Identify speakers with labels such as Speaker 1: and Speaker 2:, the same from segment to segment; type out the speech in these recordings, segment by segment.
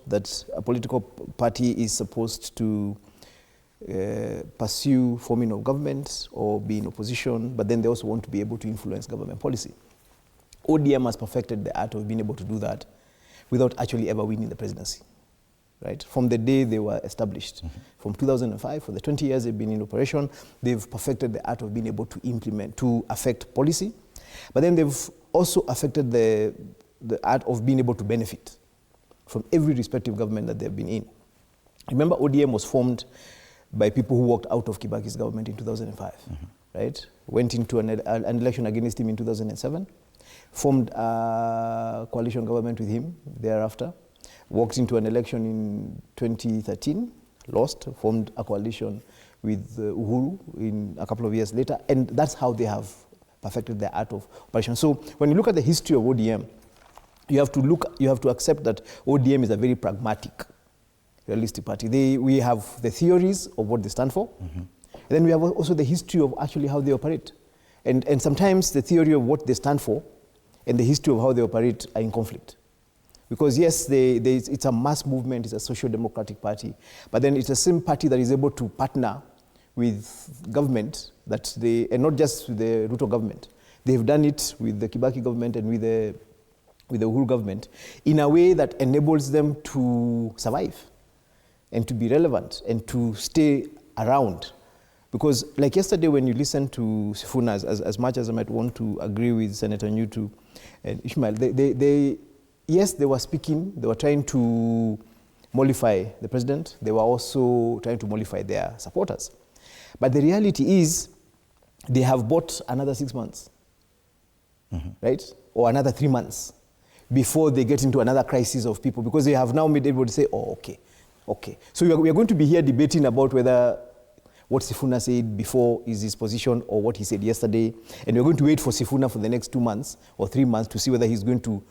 Speaker 1: that a political party is supposed to pursue forming of government or be in opposition, but then they also want to be able to influence government policy. ODM has perfected the art of being able to do that without actually ever winning the presidency, right? From the day they were established. From 2005, for the 20 years they've been in operation, they've perfected the art of being able to implement, to affect policy, but then they've also affected the art of being able to benefit from every respective government that they've been in. Remember, ODM was formed by people who walked out of Kibaki's government in 2005, right? Went into an election against him in 2007, formed a coalition government with him thereafter, walked into an election in 2013, lost, formed a coalition with Uhuru in a couple of years later, and that's how they have perfected the art of operation. So when you look at the history of ODM, you have to accept that ODM is a very pragmatic, realistic party. We have the theories of what they stand for, and then we have also the history of actually how they operate. And sometimes the theory of what they stand for and the history of how they operate are in conflict. Because yes, it's a mass movement, it's a social democratic party, but then it's the same party that is able to partner with government, and not just with the Ruto government. They've done it with the Kibaki government and with the Uhuru government in a way that enables them to survive and to be relevant and to stay around. Because like yesterday when you listen to Sifuna, as much as I might want to agree with Senator Nyutu and Ishmael, yes, they were speaking, they were trying to mollify the president, they were also trying to mollify their supporters. But the reality is they have bought another 6 months, right? Or another 3 months before they get into another crisis of people, because they have now made everybody say, oh, okay. So we are going to be here debating about whether what Sifuna said before is his position or what he said yesterday, and we're going to wait for Sifuna for the next 2 months or 3 months to see whether he's going to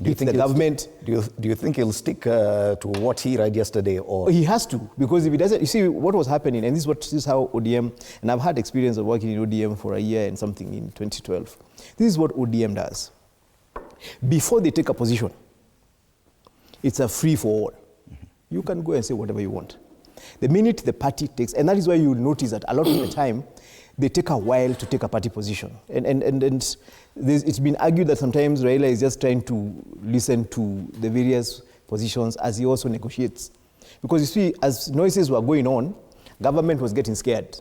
Speaker 1: beat the government.
Speaker 2: Do you think he'll stick to what he read yesterday? Or
Speaker 1: he has to, because if he doesn't, you see what was happening, and this is how ODM, and I've had experience of working in ODM for a year and something in 2012. This is what ODM does. Before they take a position, it's a free for all. You can go and say whatever you want. The minute the party takes, and that is why you'll notice that a lot of the time, they take a while to take a party position. And it's been argued that sometimes Raila is just trying to listen to the various positions as he also negotiates. Because you see, as noises were going on, government was getting scared,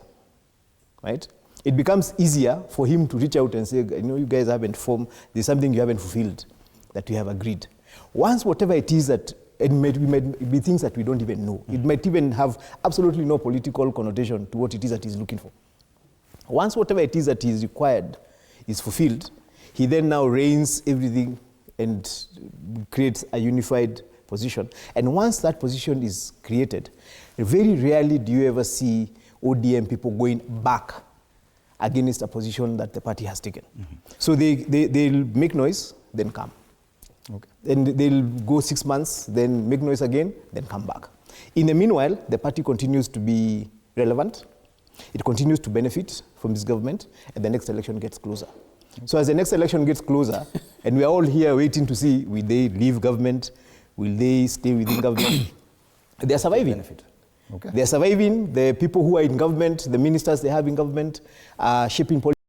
Speaker 1: right? It becomes easier for him to reach out and say, you know, you guys haven't formed, there's something you haven't fulfilled that we have agreed. Once whatever it is that, it might be things that we don't even know. It might even have absolutely no political connotation to what it is that he's looking for. Once whatever it is that is required is fulfilled, he then now reins everything and creates a unified position. And once that position is created, very rarely do you ever see ODM people going back against a position that the party has taken. So they'll make noise, then come. Okay. Then they'll go 6 months, then make noise again, then come back. In the meanwhile, the party continues to be relevant. It continues to benefit from this government, and the next election gets closer. So as the next election gets closer, and we're all here waiting to see, will they leave government? Will they stay within government? They're surviving. Okay. They're surviving. The people who are in government, the ministers they have in government, are shaping policy.